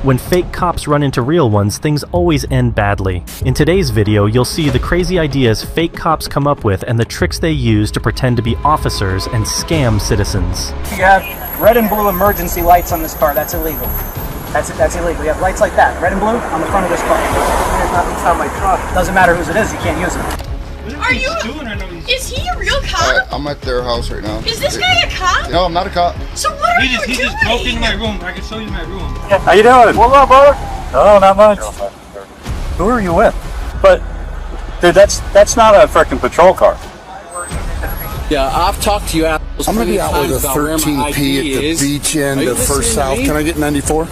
When fake cops run into real ones, things always end badly. In today's video, you'll see the crazy ideas fake cops come up with and the tricks they use to pretend to be officers and scam citizens. You have red and blue emergency lights on this car. That's illegal. That's illegal. You have lights like that, red and blue, on the front of this car. It's not my truck. Doesn't matter whose it is, you can't use it. Are you? Is he a real cop? I'm at their house right now. Is this guy a cop? No, I'm not a cop. So what are you doing? He just broke into my room. I can show you my room. How you doing? What's up, brother? Oh, not much. Who are you with? But, dude, that's not a freaking patrol car. Yeah, I've talked to you out. I'm going to be out with a 13P at the beach end of First South. Can I get 94?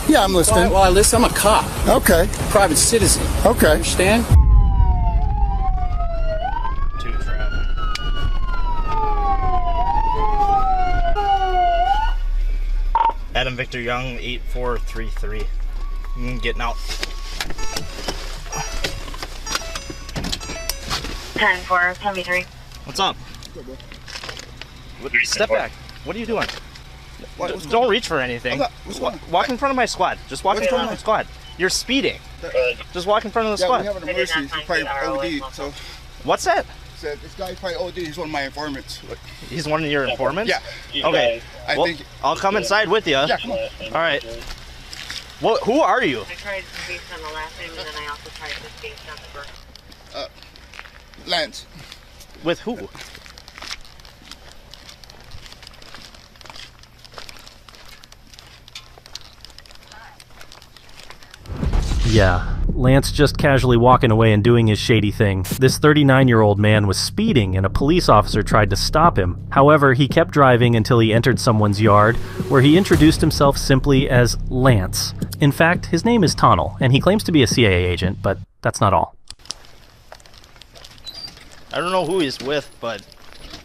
Yeah, I'm listening. Well, listen, I'm a cop. Okay. Private citizen. Okay. Understand? Adam Victor Young, 8433. Getting out. 10-4, 73. What's up? Step back. What are you doing? Don't reach for anything. Walk in front of my squad. Just walk in front of my squad. You're speeding. Just walk in front of the squad. Yeah, we have an emergency. He's probably OD, so... What's that? Said this guy probably OD. He's one of my informants. He's one of your informants? Yeah. Okay. I think... I'll come inside with you. Yeah, come on. All right. Well, who are you? I tried based on the last name, and then I also tried this based on the birth. Lance. With who? Yeah, Lance just casually walking away and doing his shady thing. This 39-year-old man was speeding and a police officer tried to stop him. However, he kept driving until he entered someone's yard, where he introduced himself simply as Lance. In fact, his name is Tonnell, and he claims to be a CIA agent, but that's not all. I don't know who he's with, but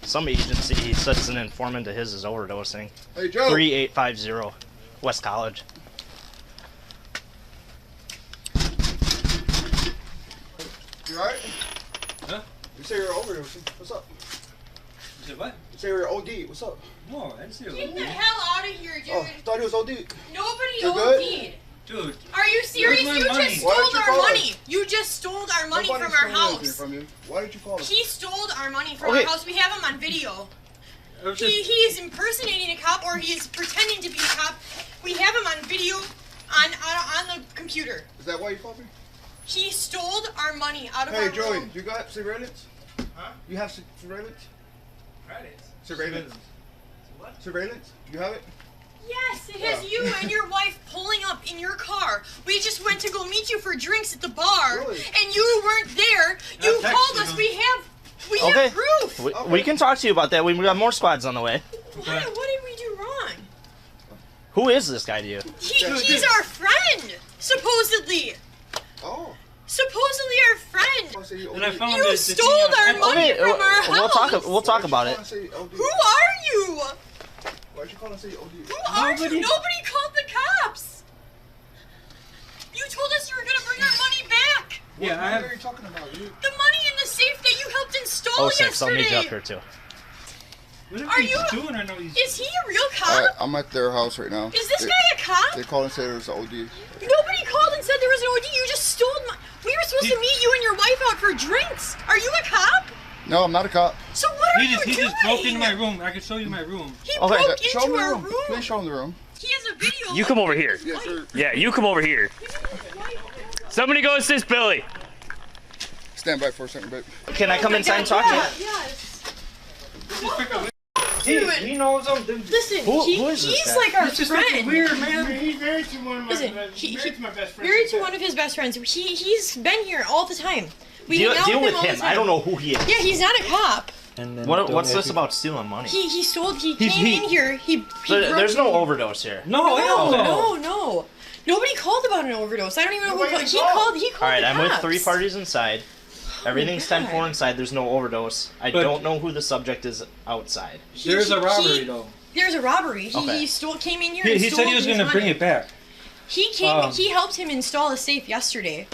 some agency he says an informant of his is overdosing. Hey, Joe. 3850 West College. You alright? Huh? You say you're overdosing. What's up? You said what? You say you're OD. What's up? No, I didn't say Get the hell out of here, dude. Oh, I thought he was OD. Nobody You good? OD'd. Dude. Are you serious? Where's my You money? just Why stole did you our call money. us? You just stole our money Nobody from our stole anything house. from you. Why did you call us? He stole our money from Okay. our house. We have him on video. I was He just, is impersonating a cop, or he is pretending to be a cop. We have him on video on the computer. Is that why you called me? He stole our money out of Hey, our Joey, room. you got surveillance? Huh? You have surveillance? Credits. Surveillance. What? Surveillance? You have it? Yes, it has Yeah. you and your wife pulling up in your car. We just went to go meet you for drinks at the bar, Really? and you weren't there. You I texted called us. him. We Okay. have proof. We can talk to you about that. We got more squads on the way. What did we do wrong? Who is this guy to you? He's our friend, supposedly. Oh. Supposedly our friend. And I found You this. stole our money from our house. We'll talk about it. Who are you? Why'd you call and say OD? Who are you? Nobody- Nobody called the cops. You told us you were gonna bring our money back. Yeah, I What are have. you talking about? You... The money in the safe that you helped install Oh, 06, I'll meet you up yesterday. here too. Whatever Are he's you- doing, I know he's. Is he a real cop? I'm at their house right now. Is this They- guy a cop? They called and said it was OD. Nobody called and said there was an OD. You just stole my. We were supposed to meet you and your wife out for drinks. Are you a cop? No, I'm not a cop. So what are He you just doing? broke into my room. I can show you my room. He Okay, broke Show into me the our room. room. Please show him the room. He has a video. You come over here. Yes, sir. Yeah, you come over here. Somebody go assist Billy. Stand by for a second, babe. Can I come inside and talk to you? Yes. He knows him. Listen, Who is this he's guy? like our It's just friend. weird, man. He's married to one of my Listen, best, he- married to my best friend. Married to one of his best friends. He's been here all the time. We hang out Deal with all the him. time. I don't know who he is. Yeah, he's not a cop. What's this about stealing money? He came in here. He There's broke no in. overdose here. No. Nobody called about an overdose. I don't even know who called. He called All right, the I'm with cops. 3 parties inside. Everything's God. 10-4 inside. There's no overdose. I But- don't know who the subject is outside. There's a robbery though. There's a robbery. Okay. He came in here and He stole said he was his gonna money. bring it back. He came. He helped him install a safe yesterday,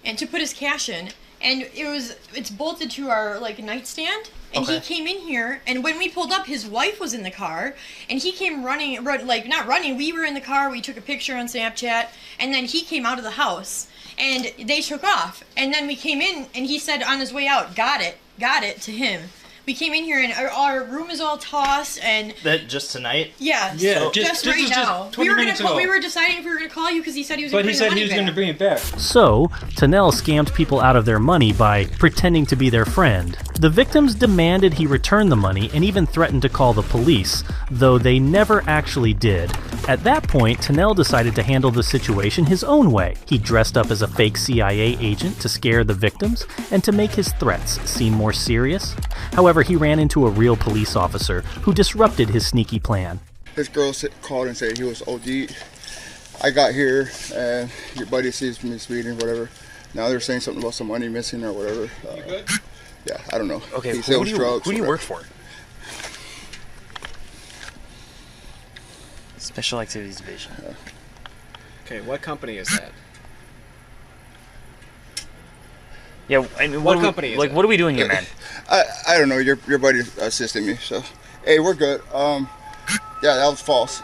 and to put his cash in. and it's bolted to our like nightstand. And he came in here, and when we pulled up, his wife was in the car, and he came running, like not running. We were in the car. We took a picture on Snapchat, and then he came out of the house, and they took off. And then we came in, and he said on his way out, "Got it" to him. We came in here and our room is all tossed and... That just tonight? Yeah, Yeah, so just right now. We were deciding if we were going to call you because he said he was going to bring the money back. But he said he was going to bring it back. So, Tanel scammed people out of their money by pretending to be their friend. The victims demanded he return the money and even threatened to call the police, though they never actually did. At that point, Tanel decided to handle the situation his own way. He dressed up as a fake CIA agent to scare the victims and to make his threats seem more serious. However, he ran into a real police officer who disrupted his sneaky plan. This girl called and said he was OD'd. I got here and your buddy sees me speeding, whatever. Now they're saying something about some money missing or whatever. You good? Yeah, I don't know. Okay, he sells drugs. Who do you work for? Special Activities Division. Yeah. Okay, what company is that? Yeah, I mean, what company is like, it? what are we doing here, man? I don't know. Your buddy assisted me, so hey, we're good. Yeah, that was false.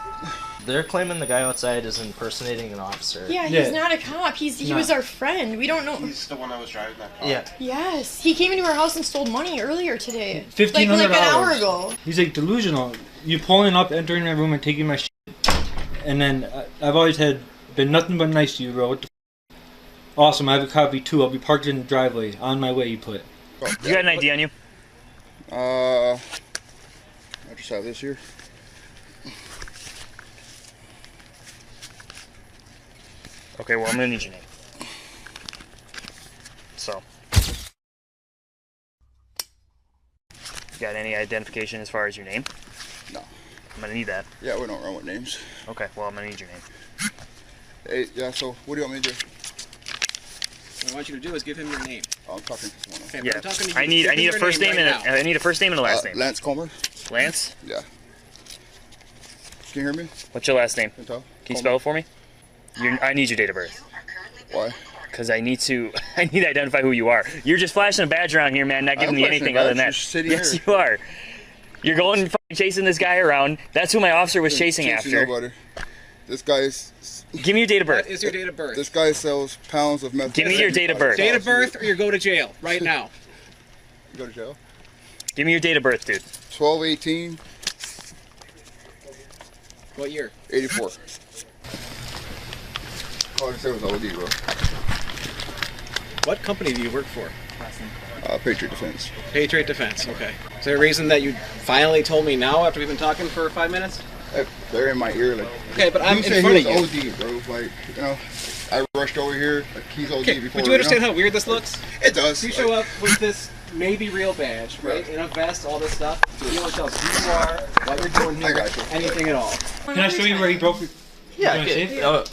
They're claiming the guy outside is impersonating an officer. Yeah, he's not a cop. He was our friend. We don't know. He's the one that was driving that car. Yeah. Yes, he came into our house and stole money earlier today. $1,500. Like an hour ago. He's like delusional. You pulling up, entering my room, and taking my shit. And then I've always been nothing but nice to you, bro. What the awesome, I have a copy too. I'll be parked in the driveway. On my way, you put. You got an ID on you? I just have this here. Okay, well, I'm gonna need your name. So. Got any identification as far as your name? No. I'm gonna need that. Yeah, we don't run with names. Okay, well, I'm gonna need your name. Hey, yeah, so what do you want me to do? What I want you to do is give him your name. I'm talking to someone else. Okay, Yeah, but I'm talking to you. I need a first name and right I need a first name and a last name. Lance Coleman. Lance? Yeah. Can you hear me? What's your last name? Can you tell? Can you spell it for me? I need your date of birth. Why? Because I need to identify who you are. You're just flashing a badge around here, man, not giving me anything other than that. Yes, you are. You're going and fucking chasing this guy around. That's who my officer was chasing after. Nobody. This guy's... Give me your date of birth. What is your date of birth? This guy sells pounds of meth. Give me your date of birth. Date of birth, or you go to jail right now. You go to jail? Give me your date of birth, dude. 12/18. What year? 84. Oh, I said it was OD, bro. What company do you work for? Patriot Defense. Patriot Defense, okay. Is there a reason that you finally told me now after we've been talking for 5 minutes? They're in my ear, like. Okay, but I'm in front of you. He was OD, bro. Like, you know, I rushed over here. Like, he's OD before. But do you understand how weird this looks? It does. You show up with this maybe real badge, right? In a vest, all this stuff. You don't tell us who you are, what you're doing here, anything at all. Can I show you where he broke it? Yeah.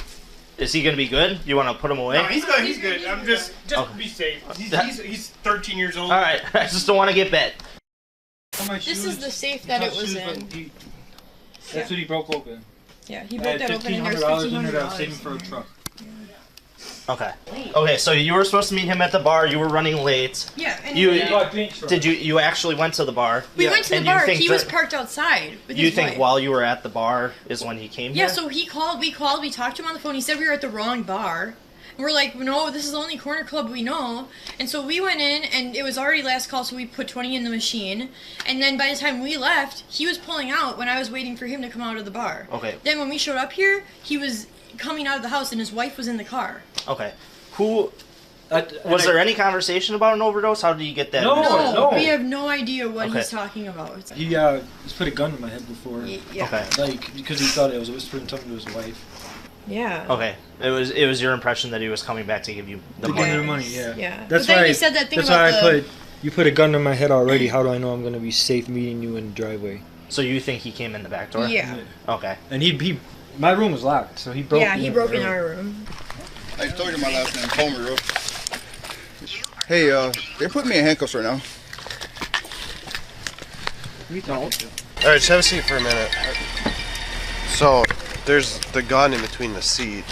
Is he gonna be good? You want to put him away? No, he's good. He's good. I'm just be safe. He's 13 years old. All right. I just don't want to get bit. This is the safe that it was in. That's what he broke open. Yeah, he broke that open and there's $1,500 in there that I was $1,500 saving for a truck. Okay. Okay, so you were supposed to meet him at the bar. You were running late. Yeah. And you actually went to the bar? We went to the bar. He was parked outside with his wife. While you were at the bar is when he came here? Yeah, so he called. We talked to him on the phone. He said we were at the wrong bar. And we're like, no, this is the only corner club we know. And so we went in, and it was already last call, so we put 20 in the machine. And then by the time we left, he was pulling out when I was waiting for him to come out of the bar. Okay. Then when we showed up here, he was coming out of the house, and his wife was in the car. Okay. Was there any conversation about an overdose? How did you get that? No. We have no idea what he's talking about. He he's put a gun in my head before. Yeah. Okay. Like, because he thought it was whispering something to his wife. Yeah. Okay. It was your impression that he was coming back to give you the money. To give you the money, yeah. Yeah. That's but then why he said that thing that's about why you put a gun in my head already. How do I know I'm going to be safe meeting you in the driveway? So you think he came in the back door? Yeah. Okay. And my room was locked, so he broke. Yeah, he broke in our room. I told you my last name, Coleman, bro. Hey, they're putting me in handcuffs right now. Alright, just have a seat for a minute. So, there's the gun in between the seat.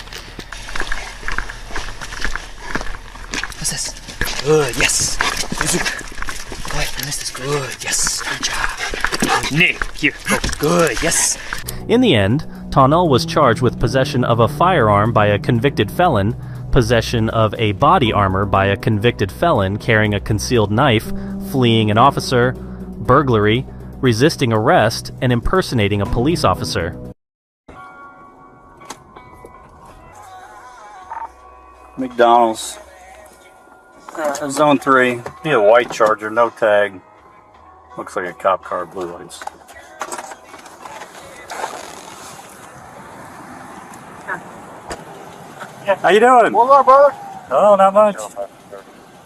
What's this? Good, yes. Good, this is good, yes. Good job. Nick, here, go. Good, yes. In the end, Tonnell was charged with possession of a firearm by a convicted felon, possession of a body armor by a convicted felon carrying a concealed knife, fleeing an officer, burglary, resisting arrest, and impersonating a police officer. McDonald's. Zone 3. Be a white Charger, no tag. Looks like a cop car, blue lights. How you doing? What's up, brother? Oh, not much.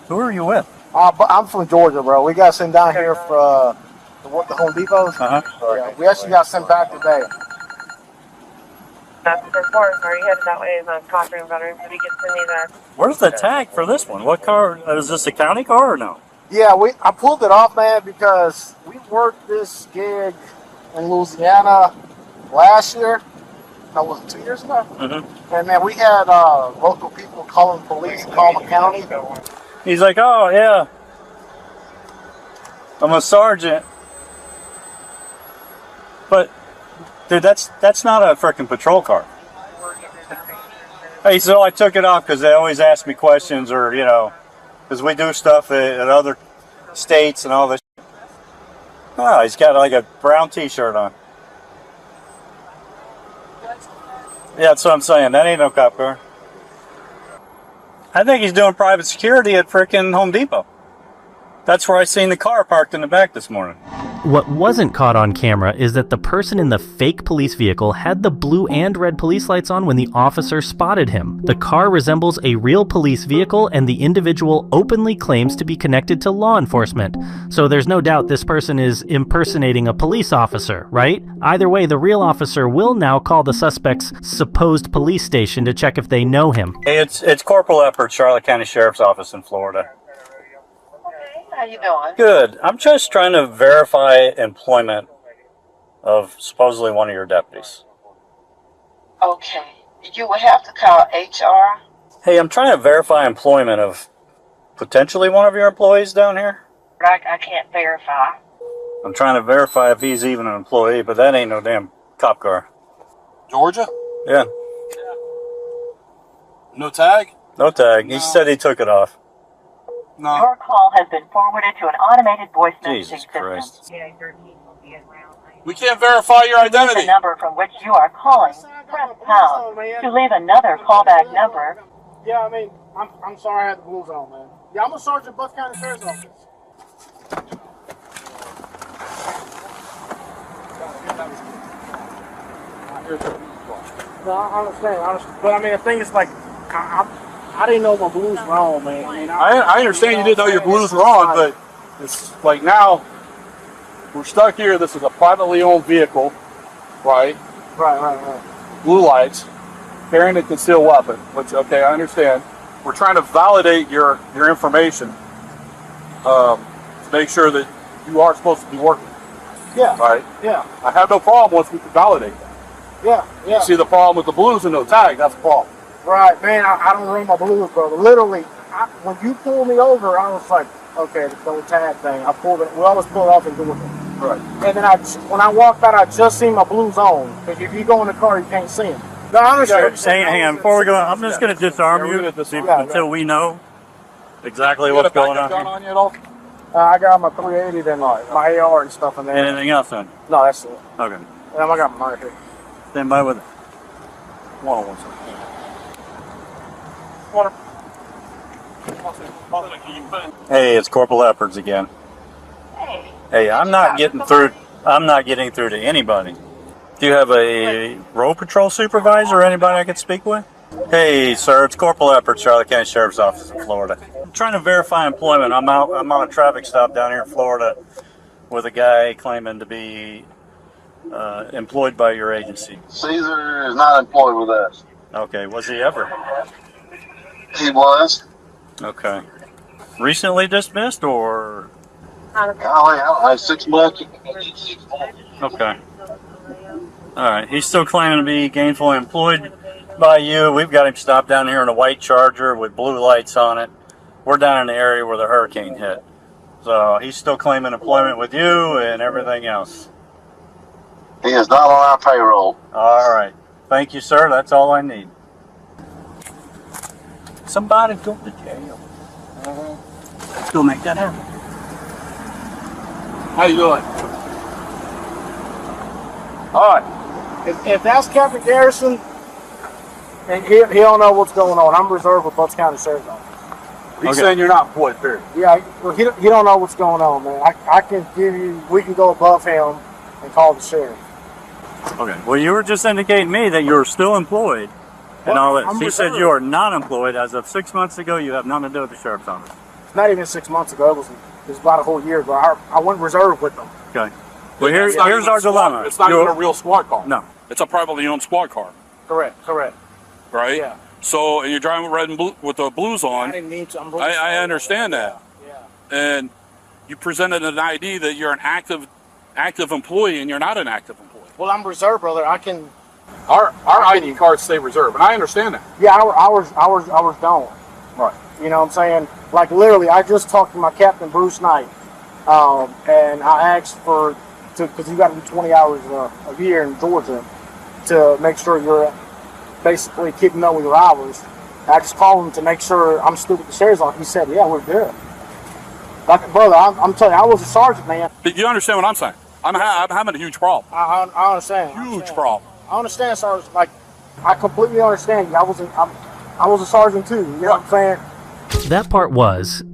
Who are you with? I'm from Georgia, bro. We got sent down here for to work the Home Depots. Yeah, we actually got sent back today. That's the report. Are you headed that way? Is a costume veteran? Did he get to me that? Where's the tag for this one? What car? Is this a county car or no? Yeah, I pulled it off, man, because we worked this gig in Louisiana last year. That was 2 years ago. And man, we had local people calling police in Coleman County. He's like, oh yeah, I'm a sergeant. But dude, that's not a freaking patrol car. Hey, so I took it off because they always ask me questions, or you know, because we do stuff at other states and all this. Oh, he's got like a brown T-shirt on. Yeah, that's what I'm saying. That ain't no cop car. I think he's doing private security at frickin' Home Depot. That's where I seen the car parked in the back this morning. What wasn't caught on camera is that the person in the fake police vehicle had the blue and red police lights on when the officer spotted him. The car resembles a real police vehicle, and the individual openly claims to be connected to law enforcement. So there's no doubt this person is impersonating a police officer, right? Either way, the real officer will now call the suspect's supposed police station to check if they know him. Hey, it's Corporal Eppert, Charlotte County Sheriff's Office in Florida. How you doing? Good. I'm just trying to verify employment of supposedly one of your deputies. Okay. You would have to call HR. Hey, I'm trying to verify employment of potentially one of your employees down here. I can't verify. I'm trying to verify if he's even an employee, but that ain't no damn cop car. Georgia? Yeah. No tag? No tag. He said he took it off. No. Your call has been forwarded to an automated voice messaging Jesus Christ. system. We can't verify your identity. The number from which you are calling, press pound. To leave another callback number. Yeah, I mean, I'm sorry I had the blues on, man. Yeah, I'm a Sergeant Bucks County Sheriff's Office. No, I understand. But I mean, the thing is, like, I didn't know my blues were on, man. I mean, I understand you didn't know your blues were on, but it's like now we're stuck here. This is a privately owned vehicle, right? Right. Blue lights, carrying a concealed weapon, which, okay, I understand. We're trying to validate your information to make sure that you are supposed to be working. Yeah. Right? Yeah. I have no problem once we can validate that. Yeah. You see the problem with the blues and no tag, that's the problem. Right, man, I don't run my blues, brother. Literally, when you pulled me over, I was like, okay, the no tag thing. I pulled it. We always pull it off and do it. Right. And then when I walked out, I just seen my blues on. Because if you go in the car, you can't see them. No, I understand. Hang on, before we go, I'm just going to disarm you until we know exactly what's going on. Gun on you at all? I got my 380, then my AR and stuff in there. Anything else then? No, that's it. Okay. And I got my knife here. Stand by with it. One. Hey, it's Corporal Epperts again. Hey, I'm not getting through to anybody. Do you have a road patrol supervisor or anybody I could speak with? Hey, sir, it's Corporal Epperts, Charlotte County Sheriff's Office in Florida. I'm trying to verify employment. I'm on a traffic stop down here in Florida with a guy claiming to be employed by your agency. Caesar is not employed with us. Okay, was he ever? He was. Okay. Recently dismissed or? Golly, I don't know, 6 months. Okay. Alright, he's still claiming to be gainfully employed by you. We've got him stopped down here in a white Charger with blue lights on it. we're down in the area where the hurricane hit. So he's still claiming employment with you and everything else. He is not on our payroll. All right. Thank you, sir. That's all I need. Somebody go to jail. Let's go make that happen. How you doing? All right. If that's Captain Garrison, and he don't know what's going on, I'm reserved with Butts County Sheriff's Office. He's saying you're not employed, period. Yeah, well, he don't know what's going on, man. I can give you, we can go above him and call the sheriff. Okay. Well, you were just indicating me that you're still employed and all that. She said you are not employed. As of 6 months ago, you have nothing to do with the sheriff's office. Not even 6 months ago. It was about a whole year ago. I went reserve with them. Okay. Well, here's our dilemma. It's not even a real squad car. No. It's a privately owned squad car. Correct. Right? Yeah. So, and you're driving with red and blue with the blues on. I didn't need to. I understand that. Yeah. And you presented an ID that you're an active employee, and you're not an active employee. Well, I'm reserved, brother. I can. Our ID cards say reserve, and I understand that. Yeah, ours don't. Right. You know what I'm saying? Like literally, I just talked to my captain, Bruce Knight, and I asked because you got to do 20 hours a year in Georgia to make sure you're basically keeping up with your hours. I just called him to make sure I'm still with the sheriff's office. He said, "Yeah, we're good." Like, brother, I'm telling you, I was a sergeant, man. But you understand what I'm saying? I'm having a huge problem. I understand. Huge problem. I understand, Sergeant. Like, I completely understand you. I was a sergeant too. You know what I'm saying? That part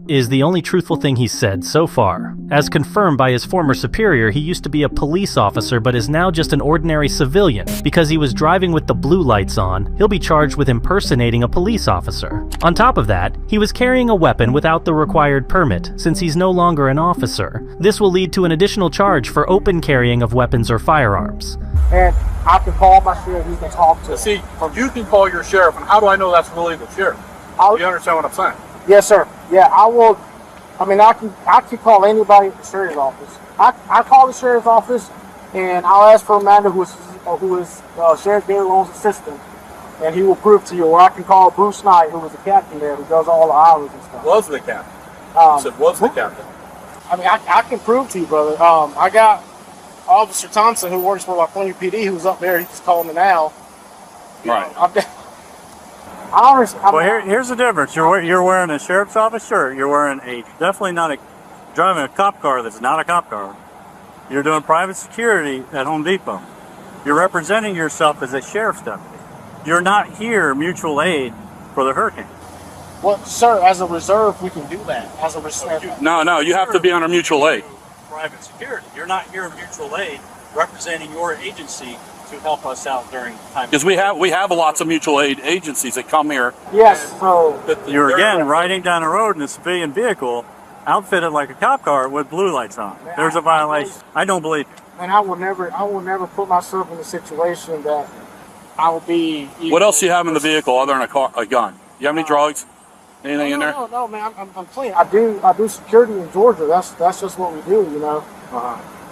is the only truthful thing he's said so far. As confirmed by his former superior, he used to be a police officer but is now just an ordinary civilian. Because he was driving with the blue lights on, he'll be charged with impersonating a police officer. On top of that, he was carrying a weapon without the required permit, since he's no longer an officer. This will lead to an additional charge for open carrying of weapons or firearms. And I can call my sheriff, he can talk to. See, you can call your sheriff, and how do I know that's really the sheriff? You understand what I'm saying? Yes, sir. Yeah, I will. I mean, I can call anybody at the sheriff's office. I call the sheriff's office, and I'll ask for Amanda, who is Sheriff Gary Lone's assistant, and he will prove to you. Or I can call Bruce Knight, who was the captain there, who does all the hours and stuff. Was the captain? I said, was the captain? I mean, I can prove to you, brother. I got Officer Thompson, who works for Plainview PD, who's up there. He's calling me now. Right. I understand. Well, here's the difference. You're wearing a sheriff's office shirt. You're wearing definitely not driving a cop car that's not a cop car. You're doing private security at Home Depot. You're representing yourself as a sheriff's deputy. You're not here mutual aid for the hurricane. Well, sir, as a reserve, we can do that. As a reserve. No, you have to be under mutual aid. Private security. You're not here in mutual aid representing your agency to help us out during time. Because we have lots of mutual aid agencies that come here. Yes, so you're again riding down the road in a civilian vehicle, outfitted like a cop car with blue lights on. There's a violation. I don't believe you. And I will never put myself in a situation that I will be. What else do you have in the vehicle other than a gun? You have any drugs? Anything in there? No, man. I'm clean. I do security in Georgia. That's just what we do, you know.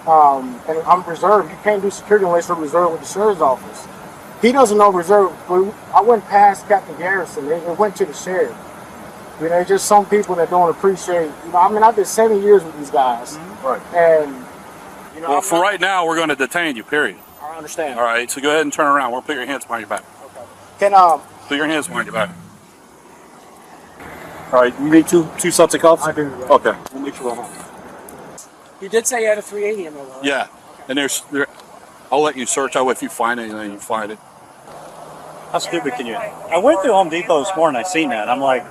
And I'm reserved. You can't do security unless you're reserved with the sheriff's office. He doesn't know reserve. I went past Captain Garrison. It went to the sheriff. You know, just some people that don't appreciate. You know, I mean, I did 7 years with these guys. Right. And you know. Well, for right now, we're going to detain you. Period. I understand. All right. So go ahead and turn around. We'll put your hands behind your back. Okay. Can put your hands behind your back. All right. You need two sets of cuffs. I do. Right. Okay. We'll make sure. You did say you had a 380 in there, though, right? Yeah. Okay. And I'll let you search out if you find anything. You find it. How stupid can you? I went through Home Depot this morning. I seen that. I'm like,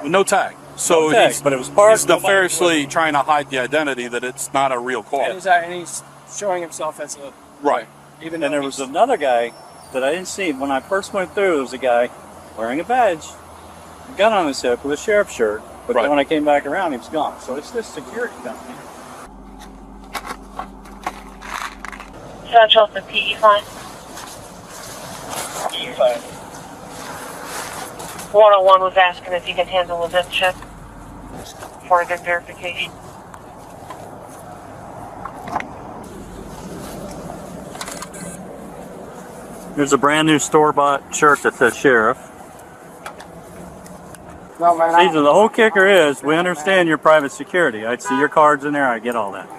no tag. So no tag, but it was parked. He's nefariously trying to hide the identity that it's not a real car. And he's showing himself as a right. Even then, there was another guy that I didn't see when I first went through. There was a guy wearing a badge, a gun on his hip with a sheriff's shirt. But then when I came back around, he was gone. So it's this security company. Central for PE fine. PE fine. 101 was asking if you can handle a zip check for the verification. There's a brand new store-bought shirt that says sheriff. No, man. Caesar, the whole kicker is we understand your private security. I'd see your cards in there. I get all that.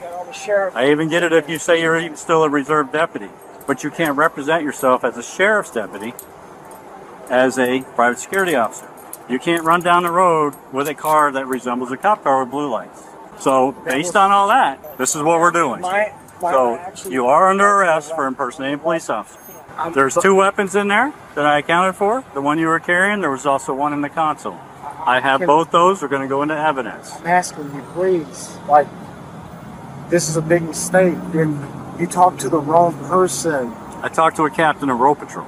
I even get it if you say you're even still a reserve deputy. But you can't represent yourself as a sheriff's deputy as a private security officer. You can't run down the road with a car that resembles a cop car with blue lights. So based on all that, this is what we're doing. So you are under arrest for impersonating a police officer. There's 2 weapons in there that I accounted for. The one you were carrying, there was also one in the console. I have both those. They're going to go into evidence. I'm asking you, please. Like, this is a big mistake. You talked to the wrong person. I talked to a captain of Road Patrol.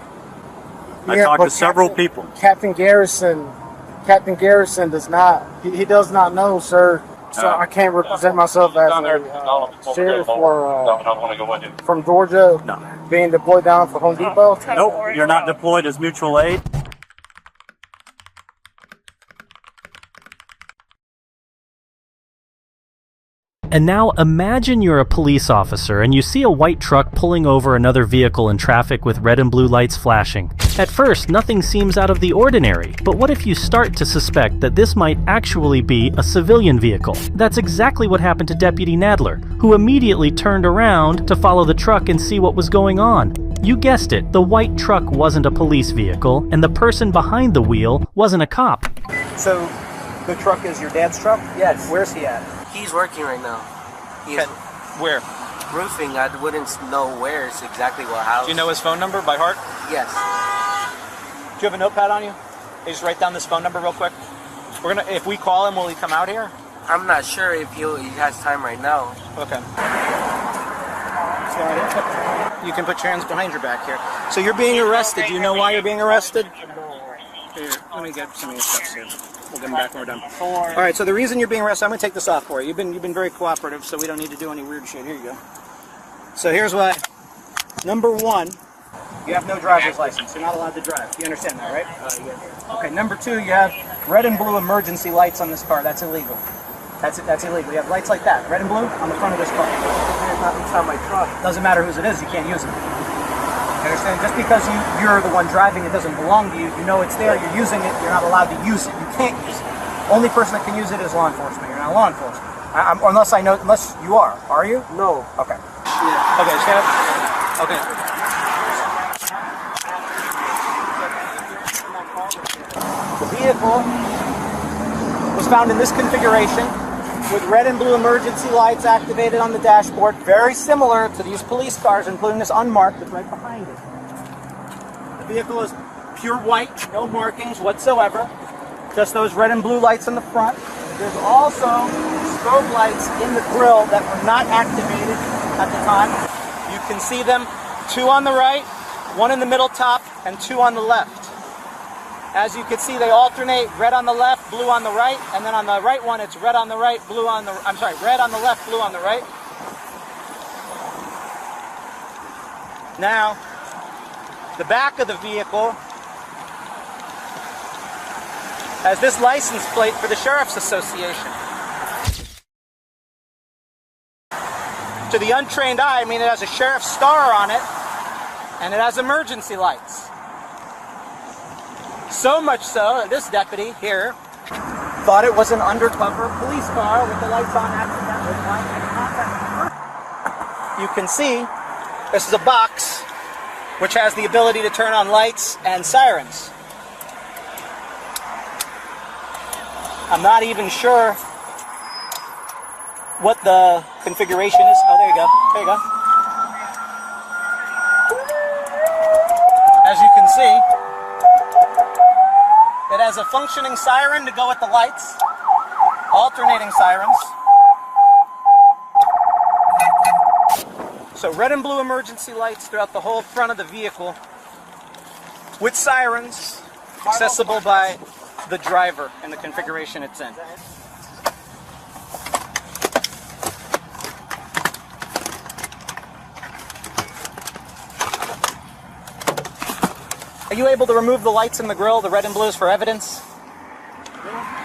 I talked to several people. Captain Garrison does not, he does not know, sir. So I can't represent myself as a sheriff or from Georgia being deployed down for Home Depot. Nope, you're not deployed as mutual aid. And now imagine you're a police officer and you see a white truck pulling over another vehicle in traffic with red and blue lights flashing. At first, nothing seems out of the ordinary, but what if you start to suspect that this might actually be a civilian vehicle? That's exactly what happened to Deputy Nadler, who immediately turned around to follow the truck and see what was going on. You guessed it, the white truck wasn't a police vehicle, and the person behind the wheel wasn't a cop. So, the truck is your dad's truck? Yes. Where's he at? He's working right now. He's where? Roofing. I wouldn't know where it's exactly what house. Do you know his phone number by heart? Yes. Do you have a notepad on you? You just write down this phone number real quick. We're gonna. If we call him, will he come out here? I'm not sure if he has time right now. Okay. You can put your hands behind your back here. So you're being arrested. Do you know why you're being arrested? Here, let me get some of your stuff here. We'll get them back when we're done. All right, so the reason you're being arrested, I'm going to take this off for you. You've been very cooperative, so we don't need to do any weird shit. Here you go. So here's why. Number 1, you have no driver's license. You're not allowed to drive. You understand that, right? Yes. Okay, number 2, you have red and blue emergency lights on this car. That's illegal. That's illegal. You have lights like that, red and blue, on the front of this car. It's not inside my truck. Doesn't matter whose it is, you can't use it. You understand? Just because you're the one driving, it doesn't belong to you. You know it's there, you're using it, you're not allowed to use it. You can't use it. Only person that can use it is law enforcement. You're not law enforcement. Unless you are. Are you? No. Okay. Yeah. Okay, stand up. Okay. The vehicle was found in this configuration with red and blue emergency lights activated on the dashboard, very similar to these police cars, including this unmarked that's right behind it. The vehicle is pure white, no markings whatsoever, just those red and blue lights in the front. There's also strobe lights in the grille that were not activated at the time. You can see them, 2 on the right, 1 in the middle top, and 2 on the left. As you can see, they alternate, red on the left, blue on the right, and then on the right one, it's red on the right, red on the left, blue on the right. Now, the back of the vehicle has this license plate for the Sheriff's Association. To the untrained eye, I mean, it has a sheriff's star on it, and it has emergency lights. So much so that this deputy here thought it was an undercover police car with the lights on accidentally. You can see this is a box which has the ability to turn on lights and sirens. I'm not even sure what the configuration is. Oh, there you go. There you go. As you can see, it has a functioning siren to go with the lights, alternating sirens. So red and blue emergency lights throughout the whole front of the vehicle with sirens, accessible by the driver in the configuration it's in. Are you able to remove the lights in the grille, the red and blues, for evidence?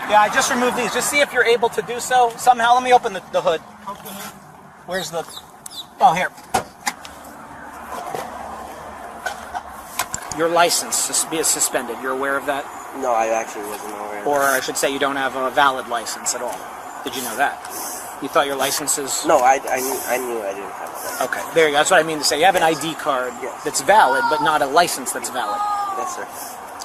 Yeah, I just removed these. Just see if you're able to do so somehow. Let me open the hood. Where's the... Oh, here. your license is suspended. You're aware of that? No, I actually wasn't aware of Or that. I should say you don't have a valid license at all. Did you know that? You thought your license is... No, I knew I didn't have that. Okay, there you go. That's what I mean to say. You have an ID card that's valid, but not a license that's valid. Yes, sir.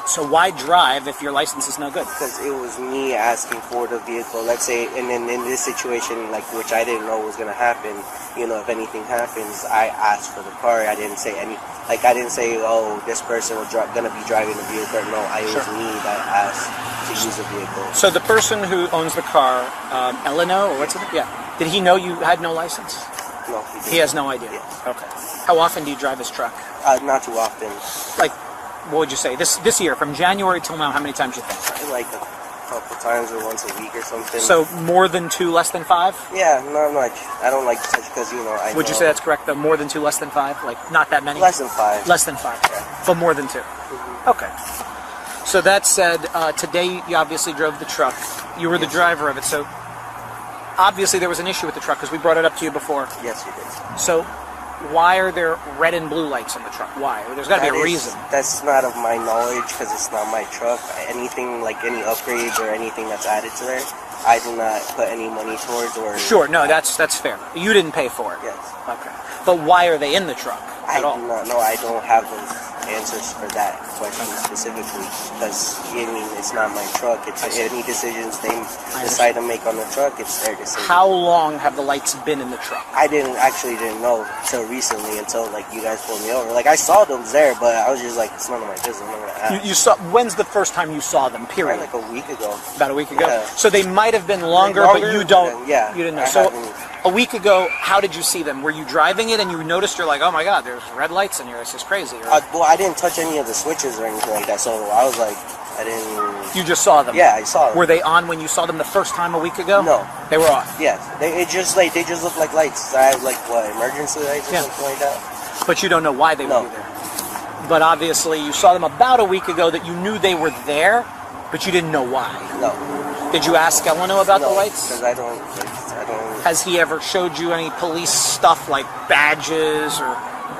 So why drive if your license is no good? Because it was me asking for the vehicle. Let's say, and then in this situation, like, which I didn't know was going to happen, you know, if anything happens, I asked for the car. I didn't say I didn't say, oh, this person was going to be driving the vehicle. No, it was me that asked to use the vehicle. So the person who owns the car, Eleno, or what's it? Yeah. Did he know you had no license? No, he didn't. He has no idea? Yeah. Okay. How often do you drive his truck? Not too often. Like, what would you say? This year, from January till now, how many times do you think? Like a couple times or once a week or something. So more than 2, less than 5? Yeah, not much. I don't like such because, you know, Would you say that's correct, though? More than 2, less than 5? Like, not that many? Less than 5. Less than 5. Yeah. But more than 2. Okay. So that said, today you obviously drove the truck. You were the driver of it, so obviously there was an issue with the truck because we brought it up to you before. Yes, you did. So why are there red and blue lights on the truck? Why? There's got to be a reason. That's not of my knowledge because it's not my truck. Anything like any upgrades or anything that's added to there, I do not put any money towards or... Sure, no, that's fair. You didn't pay for it. Yes. Okay. But why are they in the truck I at all? do not know. I don't have those answers for that question specifically because, I mean, it's not my truck. It's any decisions they decide to make on the truck, it's their decision. How long have the lights been in the truck? I didn't know till recently, until like you guys pulled me over. Like I saw them there, but I was just like, it's none of my business. I'm not gonna ask. You saw? When's the first time you saw them? Period. Like a week ago. About a week ago. Yeah. So they might have been longer, but you don't. Yeah. You didn't know. I So haven't. a week ago, how did you see them? Were you driving it and you noticed? You're like, oh my God, there's red lights in here. This is crazy. Or, Well, I didn't touch any of the switches or anything like that, so I was like, I didn't. you just saw them. Yeah, I saw them. Were they on when you saw them the first time a week ago? No. They were off. Yes, they just look like lights. I have like what, emergency lights or something like that. But you don't know why they would be there. But obviously, you saw them about a week ago that you knew they were there, but you didn't know why. No. Did you ask Eleno about the lights? Because I don't. Has he ever showed you any police stuff like badges or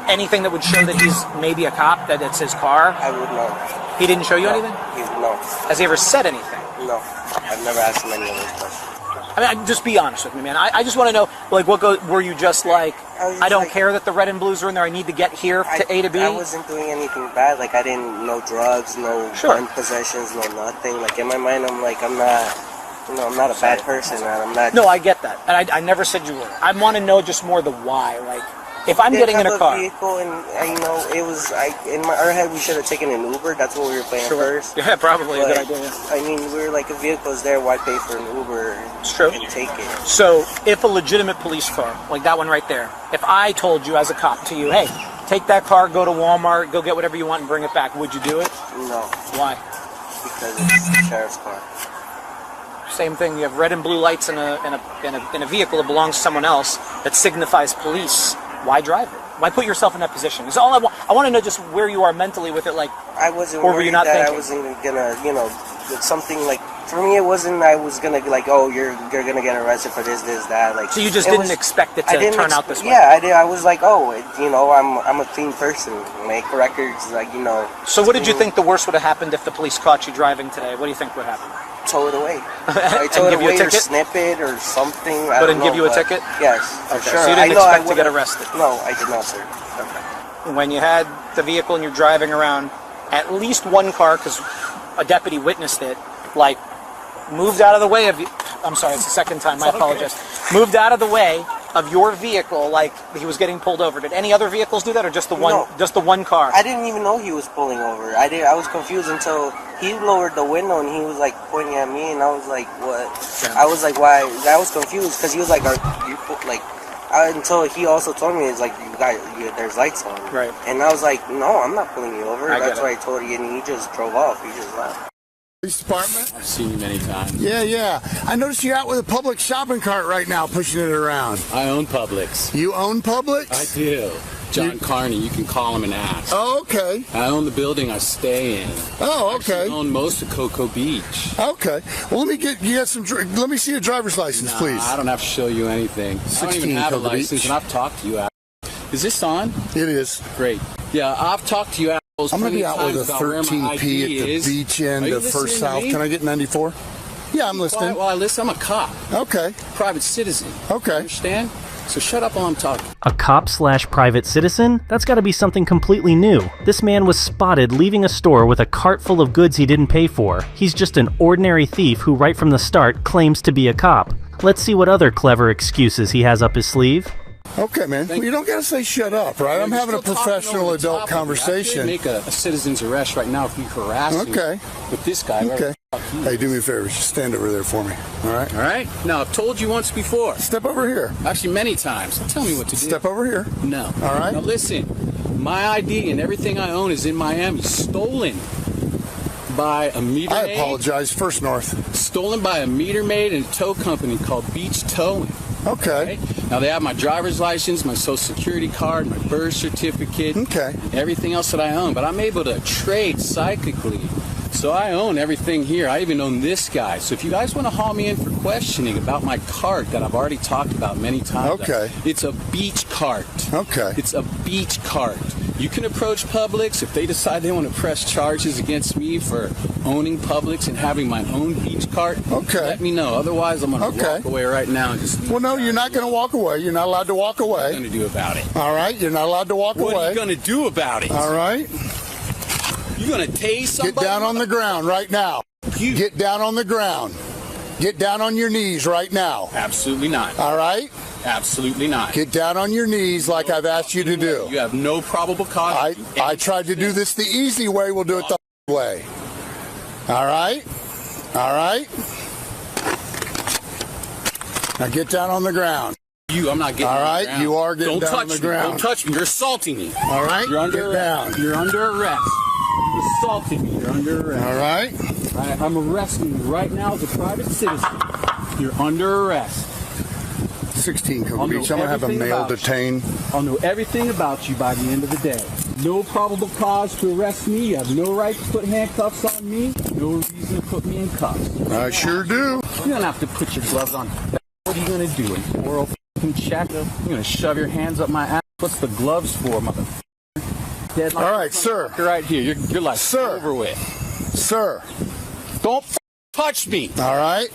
anything that would show that he's maybe a cop, that it's his car? I would know. He didn't show you anything? No. Has he ever said anything? No. I've never asked him any of those questions. I mean, just be honest with me, man. I just want to know, like, were you just like, I don't care that the red and blues are in there, I need to get here to A to B? I wasn't doing anything bad. Like, I didn't, no drugs, no gun possessions, no nothing. Like, in my mind, I'm like, I'm not a bad person, man. I'm not. No, I get that. And I never said you were. I want to know just more the why. Like, if I'm getting in a car. Vehicle and, you know, it was, in our head, we should have taken an Uber. That's what we were playing first. Yeah, probably a good But, idea. I mean, we were like, if vehicle's there, why pay for an Uber and take it? So, if a legitimate police car, like that one right there, if I told you as a cop to you, hey, take that car, go to Walmart, go get whatever you want and bring it back, would you do it? No. Why? Because it's the sheriff's car. Same thing. You have red and blue lights in a vehicle that belongs to someone else that signifies police. Why drive it? Why put yourself in that position? Is all I want. I want to know just where you are mentally with it. Like, I wasn't or were worried you not that thinking? I wasn't gonna, you know, something like. For me, it wasn't. I was gonna like, oh, you're gonna get arrested for this, that. Like, so you just didn't expect it to turn out this way. Yeah, I did. I was like, oh, you know, I'm a clean person. Make records, like, you know. So what did you think the worst would have happened if the police caught you driving today? What do you think would happen? Tow it away. I tow it away or snip it or something. But didn't give you a ticket? Yes, for Okay. sure. So you didn't expect to get arrested? No, I did not, sir. Okay. When you had the vehicle and you're driving around, at least one car, because a deputy witnessed it, like, moved out of the way of you. I'm sorry, it's the second time. I apologize. Moved out of the way of your vehicle, like he was getting pulled over. Did any other vehicles do that, or just the one? No. Just the one car? I didn't even know he was pulling over. I was confused until he lowered the window and he was like pointing at me, and I was like, what? Yeah. I was like, why? I was confused because he was like, are you like? Until he also told me, it's like, there's lights on. Right. And I was like, no, I'm not pulling you over. I get That's it. why I told you, and he just drove off. He just left. Police department? I've seen you many times. Yeah. I noticed you're out with a Publix shopping cart right now, pushing it around. I own Publix. You own Publix? I do. John Carney, you can call him and ask. Oh, okay. I own the building I stay in. Oh, okay. I own most of Cocoa Beach. Okay. Well, let me see your driver's license, Nah, please. I don't have to show you anything. I don't even have a Cocoa license, Beach. and I've talked to you. Is this on? It is. Great. Yeah, I've talked to you. I'm going to be out with a 13P at the beach end of First South. Can I get 94? Yeah, I'm listening. Well, I listen. I'm a cop. Okay. Private citizen. Okay. Understand? So shut up while I'm talking. A cop/private citizen? That's gotta be something completely new. This man was spotted leaving a store with a cart full of goods he didn't pay for. He's just an ordinary thief who right from the start claims to be a cop. Let's see what other clever excuses he has up his sleeve. Okay, man. You don't gotta say shut up, right? I'm having a professional adult conversation. I could make a citizen's arrest right now if you harass me with this guy. Okay. Hey, do me a favor. Just stand over there for me. All right? All right. Now, I've told you once before. Step over here. Actually, many times. Tell me what to do. Step over here. No. All right? Now, listen. My ID and everything I own is in Miami. Stolen by a meter maid. I apologize. First North. Stolen by a meter maid and a tow company called Beach Towing. Okay. Now, they have my driver's license, my social security card, my birth certificate. Okay. Everything else that I own. But I'm able to trade psychically. So I own everything here. I even own this guy. So if you guys want to haul me in for questioning about my cart that I've already talked about many times. Okay. It's a beach cart. Okay. It's a beach cart. You can approach Publix if they decide they want to press charges against me for owning Publix and having my own beach cart. Okay. Let me know. Otherwise, I'm going to walk away right now and just. Well, no, you're not going to walk away. You're not allowed to walk away. What are you going to do about it? All right. You're not allowed to walk away. What are you going to do about it? All right. You going to tase somebody? Get down on the ground right now. Get down on the ground. Get down on your knees right now. Absolutely not. All right? Absolutely not. Get down on your knees like I've asked you to do. You have no probable cause. I tried to do this the easy way. We'll do it the way. All right? All right? Now get down on the ground. I'm not getting all right, on the ground. You are getting down on the ground. Don't touch me. You're assaulting me. All right, you're under arrest. You're under arrest. You're assaulting me. You're under arrest. All right. I'm arresting you right now as a private citizen. You're under arrest. 16 Cocoa Beach. I'm going to have a male detained. I'll know everything about you by the end of the day. No probable cause to arrest me. You have no right to put handcuffs on me. No reason to put me in cuffs. I sure do. You don't have to put your gloves on. What are you going to do? An oral check? You're going to shove your hands up my ass? What's the gloves for, motherfucker? All right, sir. You're right here. Your life's over with. Sir. Don't touch me. All right.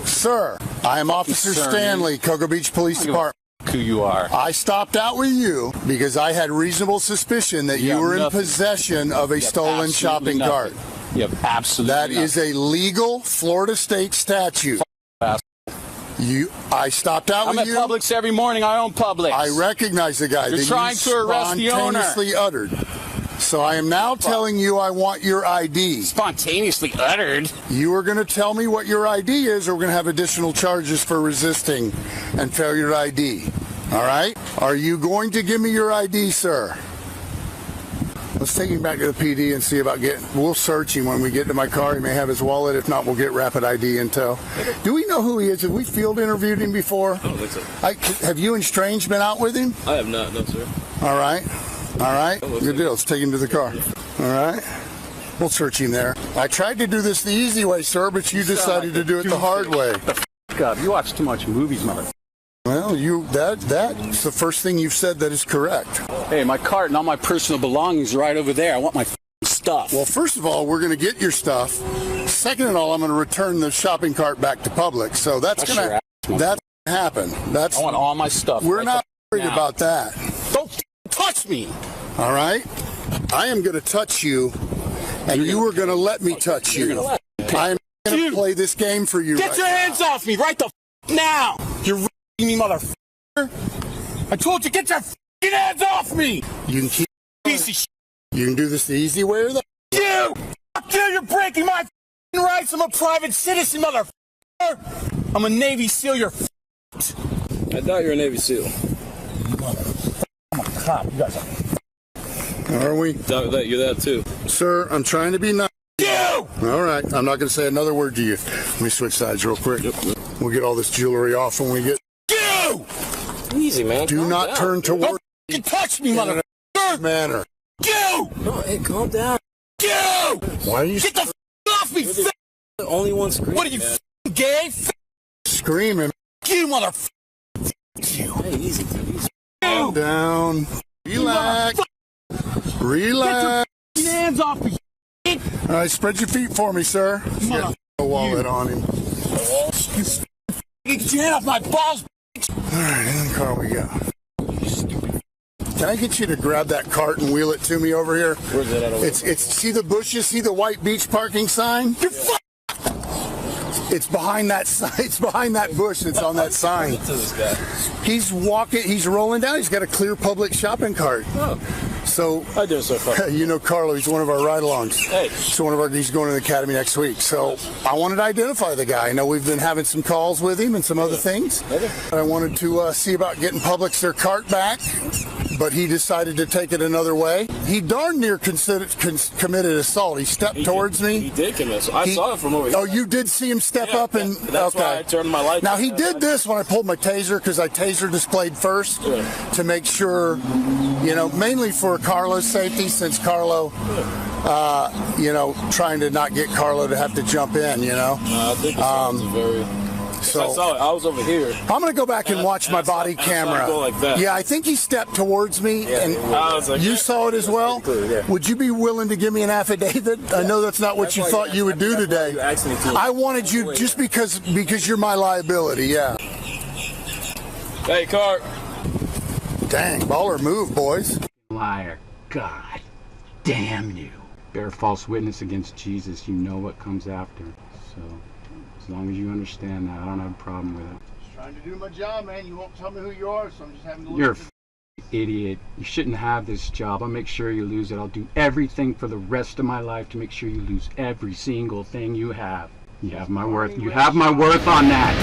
Sir, I am Officer Stanley, Cocoa Beach Police Department. Who you are. I stopped out with you because I had reasonable suspicion that you were in possession of a stolen shopping cart. You have absolutely That is a legal Florida state statute. I stopped out with you. I'm at Publix every morning. I own Publix. I recognize the guy. You're trying to arrest the owner. Spontaneously uttered. So I am now telling you I want your ID. Spontaneously uttered? You are going to tell me what your ID is, or we're going to have additional charges for resisting and failure to ID. All right? Are you going to give me your ID, sir? Let's take him back to the PD and see about we'll search him when we get to my car. He may have his wallet. If not, we'll get rapid ID intel. Do we know who he is? Have we field interviewed him before? I don't think so. Have you and Strange been out with him? I have not, no, sir. All right. All right. Good deal. Let's take him to the car. All right. We'll search him there. I tried to do this the easy way, sir, but you decided to do it the hard way. God, you watch too much movies, mother. Well, that's the first thing you've said that is correct. Hey, my cart and all my personal belongings are right over there. I want my stuff. Well, first of all, we're going to get your stuff. Second of all, I'm going to return the shopping cart back to Publix. So that's going to happen. I want all my stuff. We're not worried about that. Don't touch me. All right? I am going to touch you, and you are going to let me touch you. I am going to play this game for you. Get your hands off me right the now. You're me, motherfucker. I told you, get your hands off me. You can keep piece of shit. You can do this the easy way or the you. You're breaking my rights. I'm a private citizen, motherfucker. I'm a Navy SEAL. You're I thought you were a Navy SEAL. I'm a cop. You guys are we? You're that too. Sir, I'm trying to be nice. You! All right. I'm not going to say another word to you. Let me switch sides real quick. We'll get all this jewelry off when we get... You! Easy, man. Do not turn toward... Don't touch me, motherfucker! Manner. You! No, hey, calm down. You! Why are you... Get the off me, the only one screaming. What are you, gay? Screaming. You, motherfucker! You. Hey, easy. Calm down. Relax. Relax. hands off me. All right, spread your feet for me, sir. Get a wallet on him. Get your hand off my balls. All right, in the car we go. Can I get you to grab that cart and wheel it to me over here? Where's that at? It's see the bushes, see the white beach parking sign? You're It's behind that sign. It's behind that bush that's on that sign. He's walking. He's rolling down. He's got a clear public shopping cart. Oh. So I do so far. You know Carlo. He's one of our ride-alongs. Hey. So he's going to the academy next week. So I wanted to identify the guy. I know we've been having some calls with him and some other things. Okay. I wanted to see about getting Publix their cart back, but he decided to take it another way. He darn near committed assault. He stepped towards me. He did commit assault. I saw it from over here. Oh, you did see him step up and that's why I turned my light. Now he did this when I pulled my taser because I taser displayed first to make sure, mainly for Carlo's safety, since Carlo, trying to not get Carlo to have to jump in, I think it's very. So I saw it. I was over here. I'm going to go back and watch my body camera. Go like that. Yeah, I think he stepped towards me, and I was like, you saw it as well. Would you be willing to give me an affidavit? I know that's not what you thought you would do today. I wanted you just because you're my liability. Yeah. Hey, Cart. Dang, baller move, boys. Liar. God damn you. Bear false witness against Jesus. You know what comes after. So. As long as you understand that, I don't have a problem with it. Just trying to do my job, man. You won't tell me who you are, so I'm just having to look. You're a idiot. You shouldn't have this job. I'll make sure you lose it. I'll do everything for the rest of my life to make sure you lose every single thing you have. You have my worth. You have my worth on that.